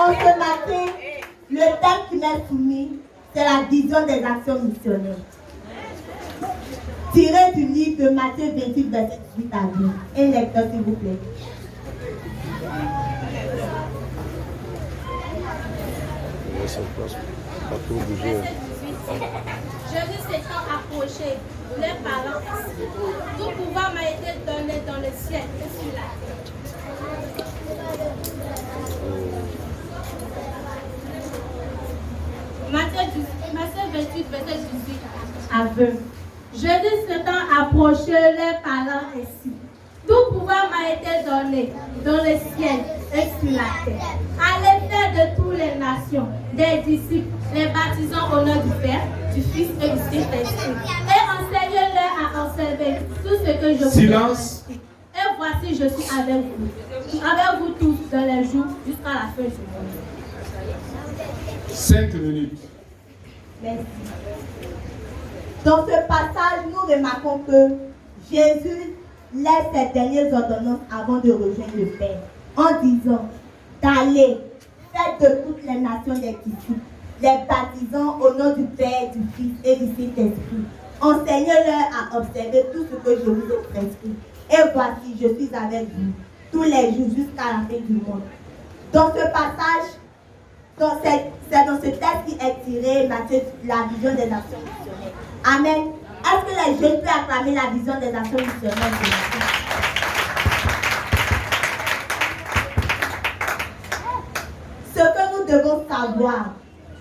Donc ce matin, le thème qui m'est soumis, c'est la vision des actions missionnaires. Tiré du livre de Matthieu 28, verset 18 à 20. Un lecteur, s'il vous plaît. Jésus s'étant approché, les parents, tout pouvoir m'a été donné dans le ciel et sur la terre. Matthieu 28, verset 18 à 20. Jésus s'étant approché, les parents ainsi. Tout pouvoir m'a été donné dans le ciel et sur la terre. Allez faire de toutes les nations des disciples, les baptisant au nom du Père, du Fils et du Saint-Esprit. Et enseignez-leur à observer tout ce que je vous ai. Silence. Et voici, je suis avec vous tous dans les jours jusqu'à la fin du monde. 5 minutes. Merci. Dans ce passage, nous remarquons que Jésus laisse ses dernières ordonnances avant de rejoindre le Père, en disant d'aller, faire de toutes les nations des disciples, les baptisant au nom du Père, du Fils et du Saint-Esprit. Enseignez-leur à observer tout ce que je vous ai prescrit. Et voici, je suis avec vous tous les jours jusqu'à la fin du monde. Dans ce passage, c'est dans ce texte qui est tiré la vision des actions missionnaires. Amen. Est-ce que les jeunes peuvent acclamer la vision des actions missionnaires? Ce que nous devons savoir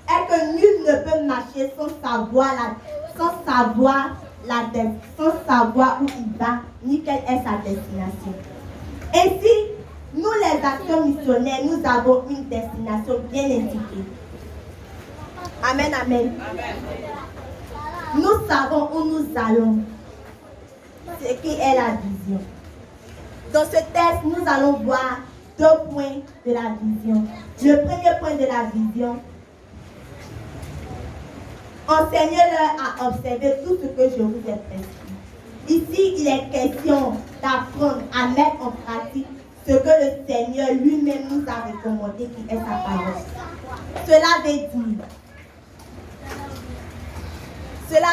est que nul ne peut marcher sans savoir où il va, ni quelle est sa destination. Ainsi, nous les actions missionnaires, nous avons une destination bien indiquée. Amen, amen. Nous savons où nous allons, ce qui est la vision. Dans ce texte, nous allons voir 2 points de la vision. Le premier point de la vision, enseignez-leur à observer tout ce que je vous ai prescrit. Ici, il est question d'apprendre à mettre en pratique ce que le Seigneur lui-même nous a recommandé, qui est sa parole. Cela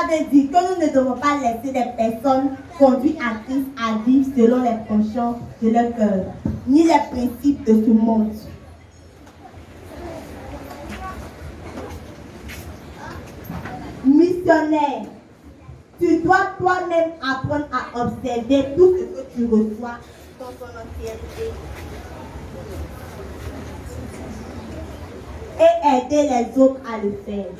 veut dire que nous ne devons pas laisser des personnes conduites à Christ à vivre selon les consciences de leur cœur, ni les principes de ce monde. Missionnaire, tu dois toi-même apprendre à observer tout ce que tu reçois dans son entièreté et aider les autres à le faire.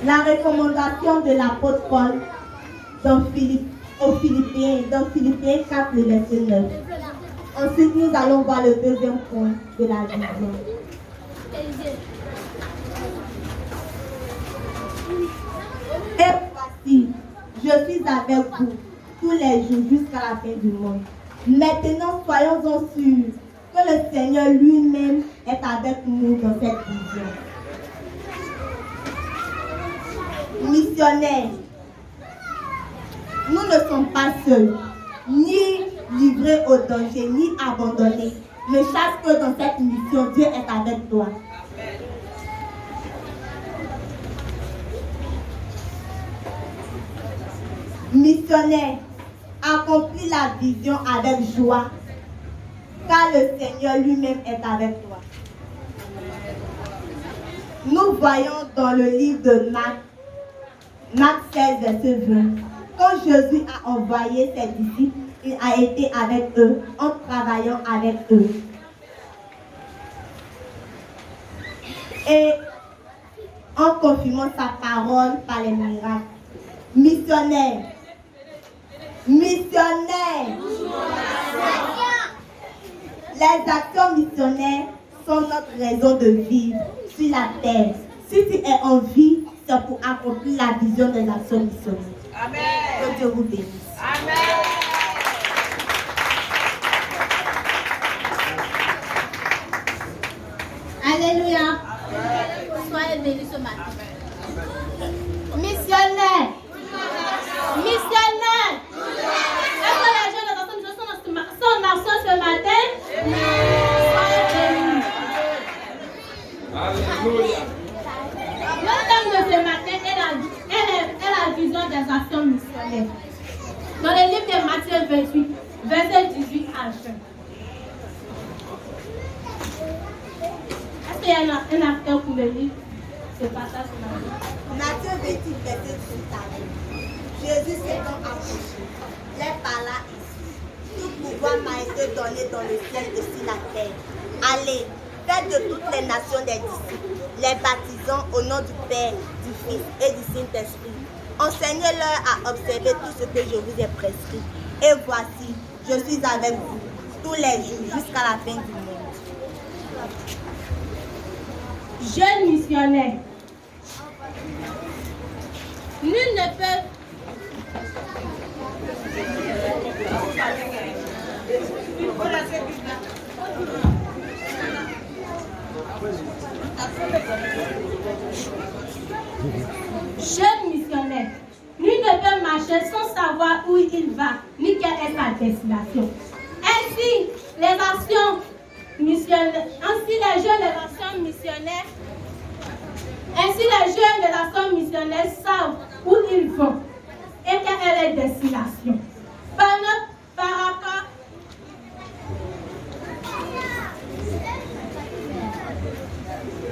La recommandation de l'apôtre Paul dans Philippiens 4, le verset 9. Ensuite, nous allons voir le deuxième point de la vision. Et voici, je suis avec vous tous les jours jusqu'à la fin du monde. Maintenant, soyons-en sûrs que le Seigneur lui-même est avec nous dans cette vision. Missionnaires, nous ne sommes pas seuls, ni livrés au danger, ni abandonnés. Ne chasse que dans cette mission, Dieu est avec toi. Missionnaire, accomplis la vision avec joie, car le Seigneur lui-même est avec toi. Nous voyons dans le livre de Marc 16, verset 20, quand Jésus a envoyé ses disciples, il a été avec eux, en travaillant avec eux. Et en confirmant sa parole par les miracles. Missionnaire. Missionnaire. Les actions missionnaires sont notre raison de vivre sur la terre. Si tu es en vie, c'est pour accomplir la vision des actions missionnaires. Amen. Que Dieu vous bénisse. Amen. ce matin. Missionnaire. Missionnaire. Est-ce que les jeunes sont en action ce matin? Alléluia. Le thème de ce matin est la vision des actions missionnaires. Dans le livre de Matthieu 28, verset 18 à 20. Est-ce qu'il y a un acteur pour le livre? Ce passage ce matin. Matthieu 28, verset 18 à 20. Jésus s'étant approché, les parla ici. Tout pouvoir m'a été donné dans le ciel et sur la terre. Allez, faites de toutes les nations des disciples, les baptisant au nom du Père, du Fils et du Saint-Esprit. Enseignez-leur à observer tout ce que je vous ai prescrit. Et voici, je suis avec vous tous les jours jusqu'à la fin du monde. Jeunes missionnaires. Nul ne peut jeune missionnaire, nul ne peut marcher sans savoir où il va, ni quelle est sa destination. Ainsi, les actions missionnaires, ainsi les jeunes des actions missionnaires savent où ils vont et quelle est leur destination. Par rapport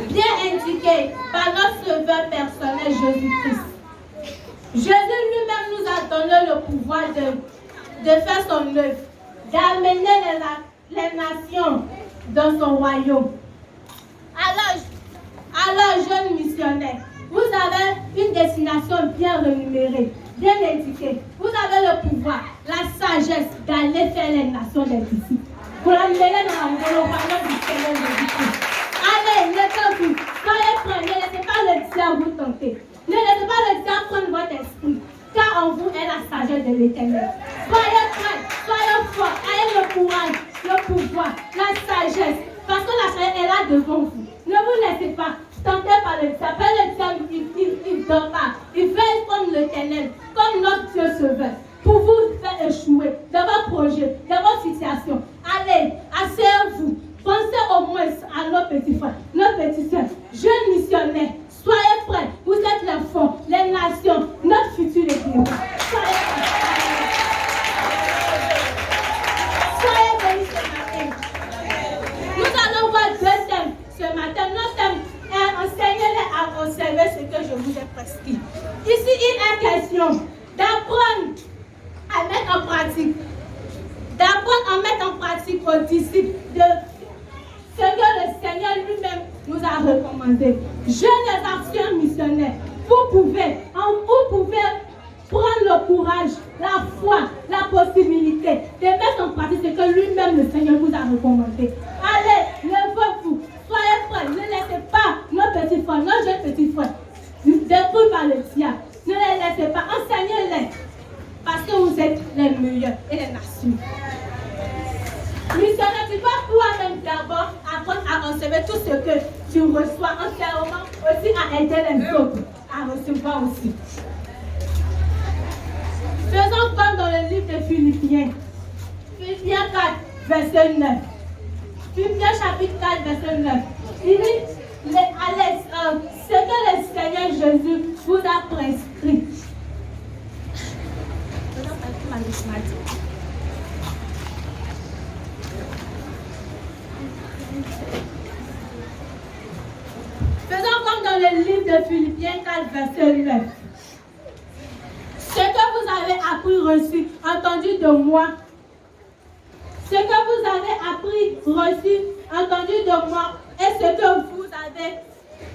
bien indiqué par notre sauveur personnel Jésus-Christ. Jésus lui-même nous a donné le pouvoir de faire son œuvre, d'amener les nations dans son royaume. Alors, jeunes missionnaires, vous avez une destination bien rémunérée, bien indiquée. Vous avez le pouvoir, la sagesse d'aller faire les nations des disciples. Pour l'amener dans le royaume du Seigneur Jésus-Christ. Allez, mettez-vous, soyez prêts, ne laissez pas le diable vous tenter. Ne laissez pas le diable prendre votre esprit, car en vous est la sagesse de l'Éternel. Soyez prêts, soyez forts, ayez le courage, le pouvoir, la sagesse, parce que la sagesse est là devant vous. Ne vous laissez pas tenter par le diable. Le diable, il ne dort pas. Il veille comme l'Éternel, comme notre Dieu sauveur, pour vous faire échouer dans vos projets, dans vos situations. Allez, asseyez-vous. Pensez au moins à nos petits frères, nos petites soeurs, jeunes missionnaires. Soyez prêts. Vous êtes les fonds, les nations, notre futur église. Soyez prêts. Soyez bénis ce matin. Nous allons voir deux thèmes ce matin. Notre thème est enseignez-les à observer ce que je vous ai prescrit. Ici, il est question d'apprendre à mettre en pratique. D'apprendre à mettre en pratique aux disciples de ce que le Seigneur lui-même nous a recommandé. Jeunes actions missionnaires, vous pouvez prendre le courage, la foi, la possibilité de mettre en pratique ce que lui-même le Seigneur vous a recommandé. Allez, levez-vous, soyez prêts, ne laissez pas nos petits frères, nos jeunes petits frères détruits par le diable. Ne les laissez pas, enseignez-les, parce que vous êtes les meilleurs et les nations. Missionnaire, tu vas toi-même d'abord apprendre à recevoir tout ce que tu reçois, entièrement aussi à aider les autres à recevoir aussi. Faisons comme dans le livre de Philippiens. Philippiens 4, verset 9. Philippiens chapitre 4, verset 9. Il dit, ce que le Seigneur Jésus vous a prescrit. Faisons comme dans le livre de Philippiens 4, verset 9. Ce que vous avez appris, reçu, entendu de moi, ce que vous avez appris, reçu, entendu de moi, et ce que vous avez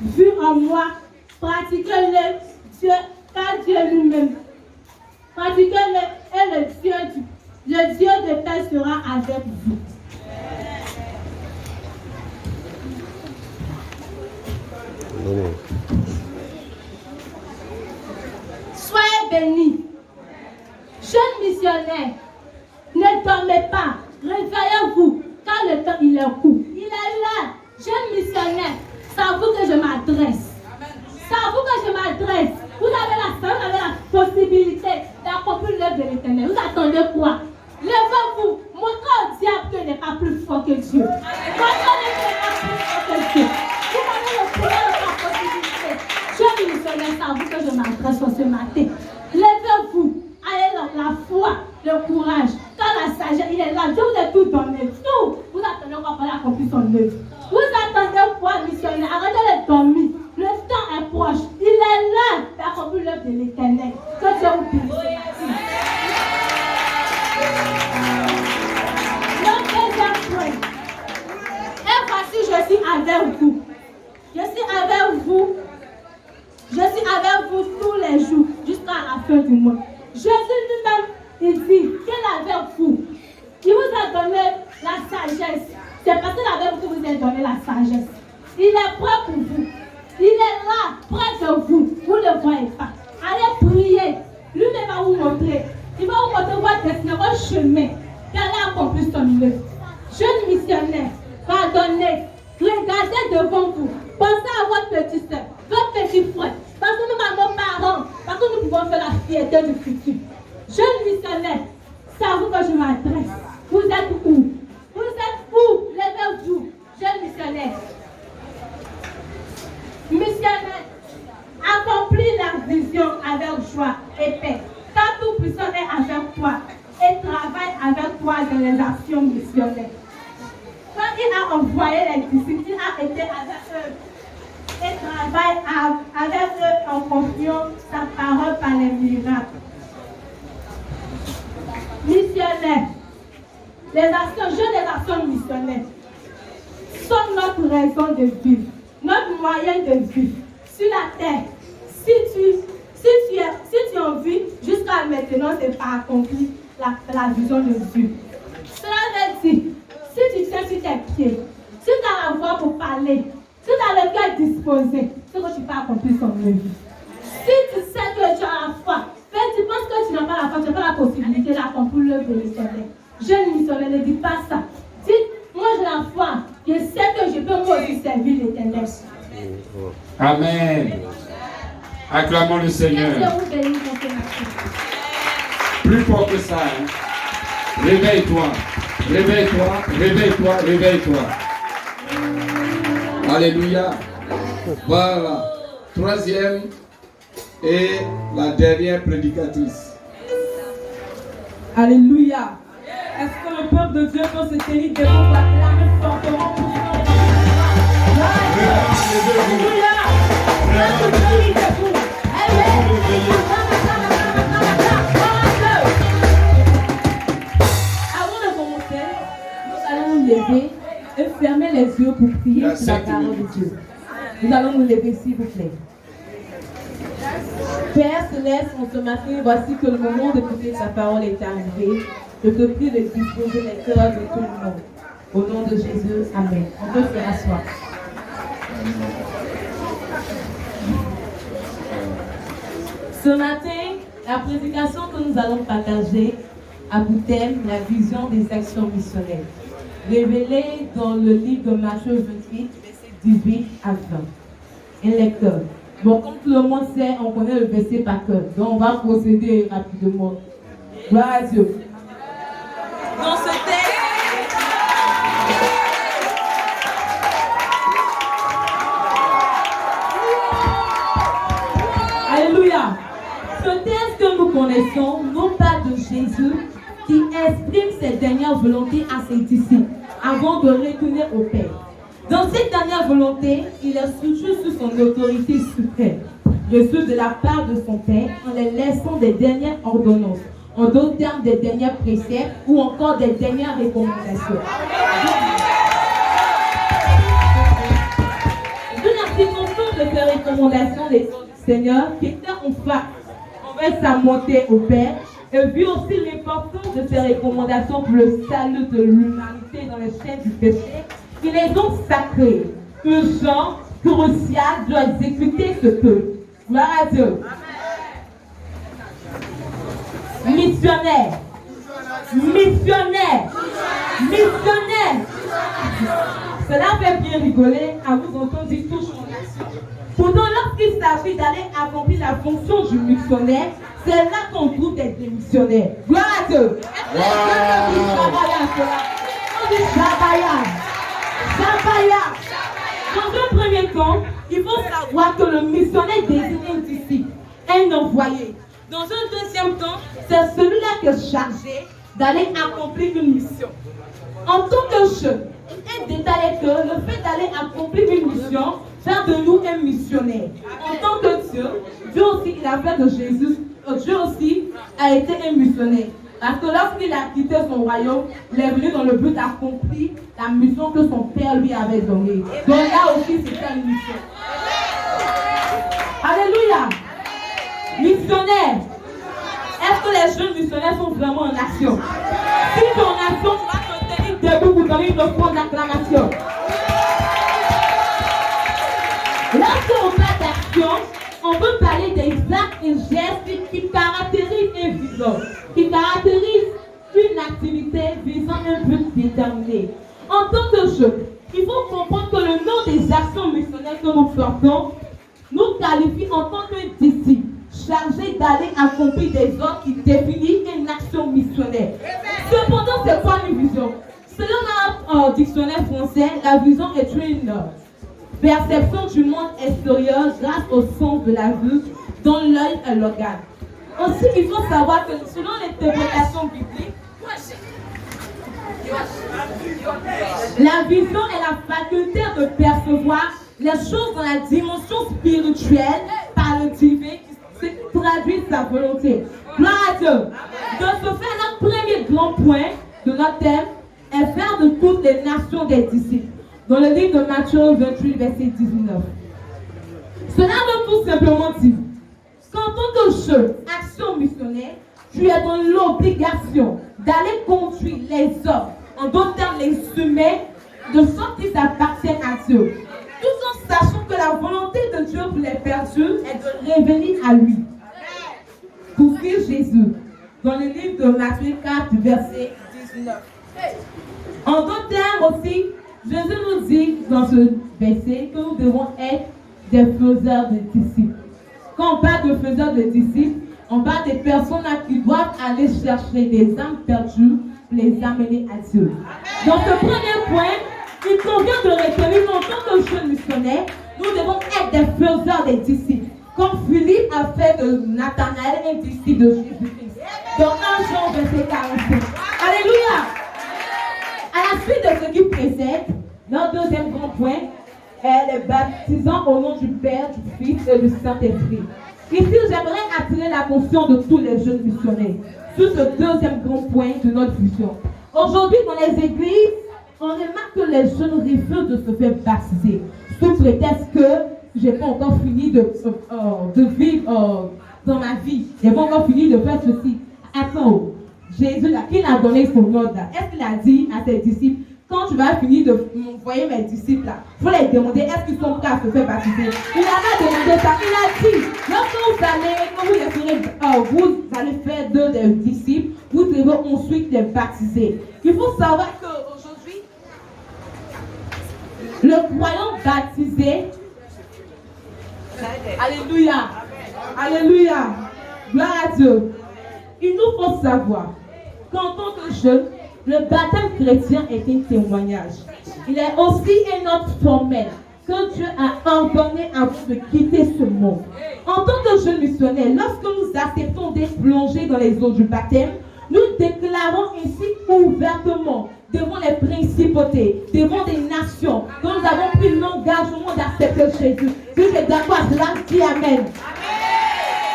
vu en moi, pratiquez-le, car Dieu lui-même. Pratiquez-le et le Dieu de paix sera avec vous. Soyez bénis. Jeunes missionnaires, ne dormez pas. Réveillez-vous, car le temps il est court. Il est là. Jeunes missionnaires, c'est à vous que je m'adresse. C'est à vous que je m'adresse. Vous avez la possibilité d'accomplir l'œuvre de l'Éternel. Vous attendez quoi? Levez-vous. Montrez au diable qu'il n'est pas plus fort que Dieu. Montrez-le qu'il n'est pas plus fort que Dieu. Vous avez le pouvoir de la possibilité. Je missionnaire, c'est à vous que je m'adresse ce matin. Levez-vous. Allez dans la foi, le courage. Quand la sagesse, il est là. Dieu vous a tout donné. Tout. Vous attendez quoi pour accomplir son œuvre? Vous attendez quoi, missionnaire? Arrêtez de dormir. Le temps est proche. Il est là d'accomplir l'œuvre de l'Éternel. Que Dieu vous bénisse. Le deuxième point. Et voici, je suis avec vous. Je suis avec vous. Je suis avec vous tous les jours jusqu'à la fin du mois. Jésus lui-même, il dit qu'il est avec vous. Il vous a donné la sagesse. C'est parce qu'il est avec vous que vous avez donné la sagesse. Il est prêt pour vous. Il est là, près de vous. Vous ne le voyez pas. Allez prier. Lui-même va vous montrer. Il va vous montrer votre destin, votre chemin. Qu'elle accomplir son œuvre. Jeune missionnaire, pardonnez. Regardez devant vous. Pensez à votre petite soeur, votre petit frère. Parce que nous avons nos parents. Parce que nous pouvons faire la fierté du futur. Jeune missionnaire, c'est à vous que je m'adresse. Vous êtes où? Vous êtes où? Levez-vous. Jeune missionnaire. Missionnaire, accomplis la vision avec joie et paix. Car tout puissant est avec toi et travaille avec toi dans les actions missionnaires. Quand il a envoyé les disciples, il a été avec eux et travaille avec eux en confiant sa parole par les miracles. Missionnaires, les actions missionnaires sont notre raison de vivre, notre moyen de vivre sur la terre. Si tu en vis jusqu'à maintenant, c'est pas accompli la vision de Dieu. Cela veut dire, si tu tiens sur tes pieds, si tu as la voix pour parler, si tu as le cœur disposé, c'est que tu peux accomplir son œuvre. Si tu sais que tu as la foi, mais tu penses que tu n'as pas la foi, tu n'as pas la possibilité d'accomplir l'œuvre de l'Éternel. Jeune missionnaire, ne dis pas ça. Dis, moi j'ai la foi, je sais que je peux moi aussi servir l'Éternel. Amen. Acclamons le Seigneur. Plus fort que ça. Hein? Réveille-toi. Réveille-toi. Réveille-toi. Réveille-toi. Alléluia. Voilà. Troisième et la dernière prédicatrice. Alléluia. Est-ce que le peuple de Dieu peut se tenir debout pour acclamer fortement pour son Alléluia. Avant de commencer, nous allons nous lever et fermer les yeux pour prier sur la parole de Dieu. Nous allons nous lever, s'il vous plaît. Père Céleste, en ce matin, voici que le moment d'écouter ta parole est arrivé. Je te prie de disposer les cœurs de tout le monde. Au nom de Jésus, Amen. On peut se rasseoir. Ce matin, la prédication que nous allons partager a pour thème la vision des actions missionnaires, révélée dans le livre de Matthieu 28, versets 18 à 20. Un lecteur. Bon, comme tout le monde sait, on connaît le verset par cœur. Donc, on va procéder rapidement. Gloire à Dieu. Dans ce texte, alléluia. Ce texte que nous connaissons nous parle de Jésus qui exprime ses dernières volontés à ses disciples avant de retourner au Père. Dans cette dernière volonté, il est soutenu sous son autorité suprême, reçu de la part de son Père en les laissant des dernières ordonnances, en d'autres termes des derniers préceptes ou encore des dernières recommandations. D'où la dimension de ces recommandations des Seigneur qui était en face envers sa montée au Père et vu aussi l'importance de ces recommandations pour le salut de l'humanité dans les chaînes du péché. Il est donc sacré, urgent, crucial de exécuter ce que. Gloire à Dieu. Missionnaire. Missionnaire. Missionnaire. Cela fait bien rigoler à vous entendre dire touche mon action. Pour Cependant, lorsqu'il s'agit d'aller accomplir la fonction du missionnaire, c'est là qu'on trouve des démissionnaires. Gloire à Dieu. Est-ce que on dit Shabaya. Shabaya. Dans un premier temps, il faut savoir que le missionnaire désigne un disciple, un envoyé. Dans un deuxième temps, c'est celui-là qui est chargé d'aller accomplir une mission. En tant que jeune, il est détaillé que le fait d'aller accomplir une mission fait de nous un missionnaire. En tant que Dieu aussi, il a fait de Jésus, Dieu aussi a été un missionnaire. Parce que lorsqu'il a quitté son royaume, il est venu dans le but d'accomplir la mission que son père lui avait donnée. Donc là aussi, c'était une mission. Alléluia. Missionnaire. Est-ce que les jeunes missionnaires sont vraiment en action? Si tu es en action, tu vas te tenir debout pour donner une offrande d'acclamation. Lorsqu'on parle d'action, on peut parler des actes et gestes qui caractérisent un vision, qui caractérisent une activité visant un but déterminé. En tant que jeune, il faut comprendre que le nom des actions missionnaires que nous faisons nous qualifie en tant que disciples chargés d'aller accomplir des ordres qui définissent une action missionnaire. Cependant, c'est quoi une vision? Selon notre dictionnaire français, la vision est une perception du monde extérieur grâce au sens de la vue, dont l'œil est l'organe. Aussi, il faut savoir que selon l'interprétation biblique, la vision est la faculté de percevoir les choses dans la dimension spirituelle par le divin qui traduit sa volonté. Gloire à Dieu. De ce fait, notre premier grand point de notre thème est faire de toutes les nations des disciples. Dans le livre de Matthieu 28, verset 19. Cela veut tout simplement dire qu'en tant que jeune, action missionnaire, tu es dans l'obligation d'aller conduire les hommes, en d'autres termes les humains, de sorte qu'ils appartiennent à Dieu. Tout en sachant que la volonté de Dieu pour les perdus est de revenir à lui. Pour suivre Jésus. Dans le livre de Matthieu 4, verset 19. En d'autres termes aussi, Jésus nous dit dans ce verset que nous devons être des faiseurs de disciples. Quand on parle de faiseurs de disciples, on parle des personnes qui doivent aller chercher des âmes perdues pour les amener à Dieu. Dans ce premier point, il convient de retenir qu'en tant que jeunes missionnaires, nous devons être des faiseurs des disciples. Comme Philippe a fait de Nathanaël un disciple de Jésus-Christ. Dans 1 Jean, verset 45. Alléluia! À la suite de ce qui précède, notre deuxième grand point est les baptisants au nom du Père, du Fils et du Saint-Esprit. Ici, j'aimerais attirer l'attention de tous les jeunes missionnaires sur ce deuxième grand point de notre vision. Aujourd'hui, dans les églises, on remarque que les jeunes refusent de se faire baptiser sous prétexte que je n'ai pas encore fini de vivre dans ma vie. Je n'ai pas encore fini de faire ceci. Attends, Jésus, là, qui l'a donné son ordre là? Est-ce qu'il a dit à ses disciples, quand tu vas finir de m'envoyer mes disciples là, il faut les demander est-ce qu'ils sont prêts à se faire baptiser? Il n'a pas demandé ça. Il a dit, lorsque vous allez faire d'eux des disciples, vous devez ensuite les baptiser. Il faut savoir qu'aujourd'hui, le croyant baptisé, alléluia, alléluia, gloire à Dieu. Il nous faut savoir qu'en tant que jeune, le baptême chrétien est un témoignage. Il est aussi un ordre formel que Dieu a ordonné avant de quitter ce monde. En tant que jeunes missionnaires, lorsque nous acceptons d'être plongés dans les eaux du baptême, nous déclarons ainsi ouvertement devant les principautés, devant des nations, que nous avons pris l'engagement d'accepter Jésus. Si tu es d'accord à cela, dis Amen.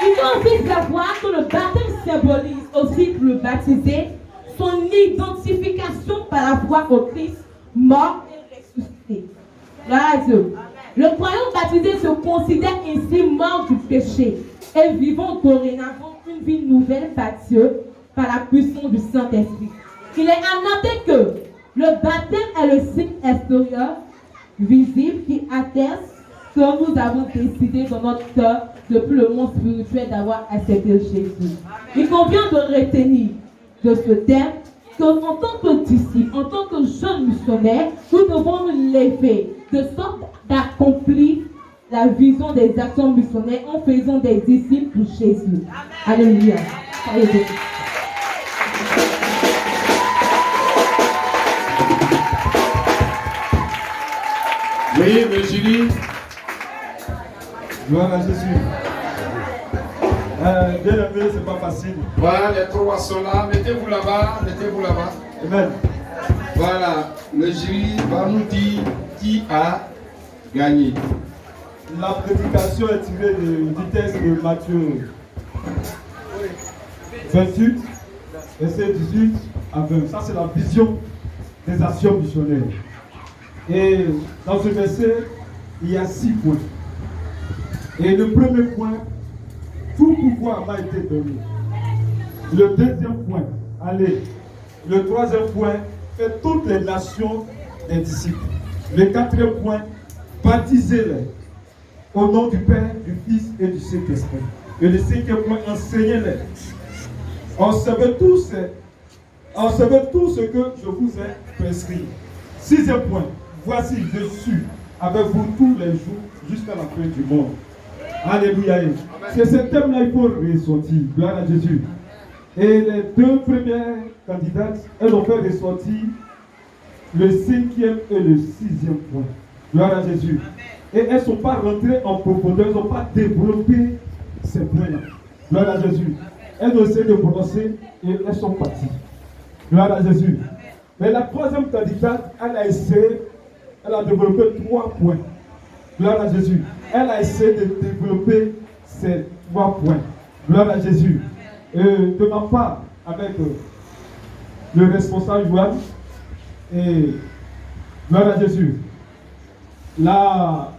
Il faut aussi savoir que le baptême symbolise aussi pour le baptisé son identification par la foi au Christ, mort et ressuscité. Gloire à Dieu. Le croyant baptisé se considère ainsi mort du péché et vivant dorénavant une vie nouvelle par Dieu, par la puissance du Saint-Esprit. Il est à noter que le baptême est le signe extérieur, visible, qui atteste que nous avons décidé dans notre cœur, depuis le monde spirituel, d'avoir accepté Jésus. Il convient de retenir de ce thème qu'en tant que disciples, en tant que jeunes missionnaires, nous devons nous lever de sorte d'accomplir la vision des actions missionnaires en faisant des disciples pour Jésus. Alléluia. Alléluia. Oui, mais Julie. Gloire à Jésus. Bien aimé, c'est pas facile. Voilà, les trois sont là. Mettez-vous là-bas. Mettez-vous là-bas. Amen. Voilà, le jury va nous dire qui a gagné. La prédication est tirée du texte de Matthieu 28, verset 18 à 20. Ça, c'est la vision des actions missionnaires. Et dans ce verset, il y a 6 points. Et le premier point, tout pouvoir m'a été donné. Le deuxième point, allez. Le troisième point, faites toutes les nations des disciples. Le quatrième point, baptisez-les au nom du Père, du Fils et du Saint-Esprit. Et le cinquième point, enseignez-les. Observez tout ce que je vous ai prescrit. Sixième point, voici, je suis avec vous tous les jours jusqu'à la fin du monde. Alléluia. C'est ce thème-là, il faut ressortir. Gloire à Jésus. Et les deux premières candidates, elles ont fait ressortir le cinquième et le sixième point. Gloire à Jésus. Et elles ne sont pas rentrées en profondeur, elles n'ont pas développé ces points-là. Gloire à Jésus. Elles ont essayé de brosser et elles sont parties. Gloire à Jésus. Mais la troisième candidate, elle a essayé, elle a développé 3 points. Gloire à Jésus. Elle a essayé de développer ces 3 points. Gloire à Jésus. De ma part, avec le responsable Joanne, et gloire à Jésus, la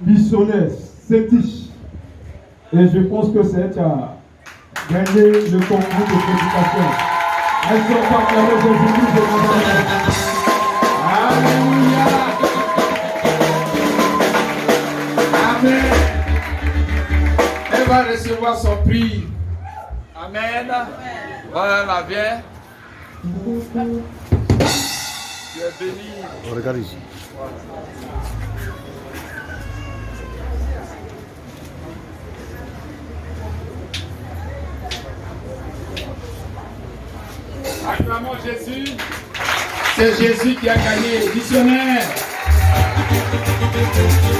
missionnaire Saint-Tiche, et je pense que c'est elle qui a gagné le concours de prédication. Elle se bat avec Jésus-Christ de Nazareth. Alléluia. Amen. Elle va recevoir son prix. Amen. Voilà, viens. Tu es béni. Regarde ici. Acclamons Jésus. C'est Jésus qui a gagné. Missionnaire.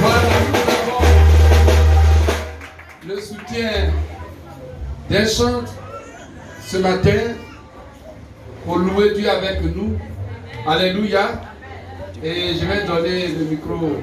Voilà, nous avons le soutien des chants ce matin pour louer Dieu avec nous. Alléluia. Et je vais donner le micro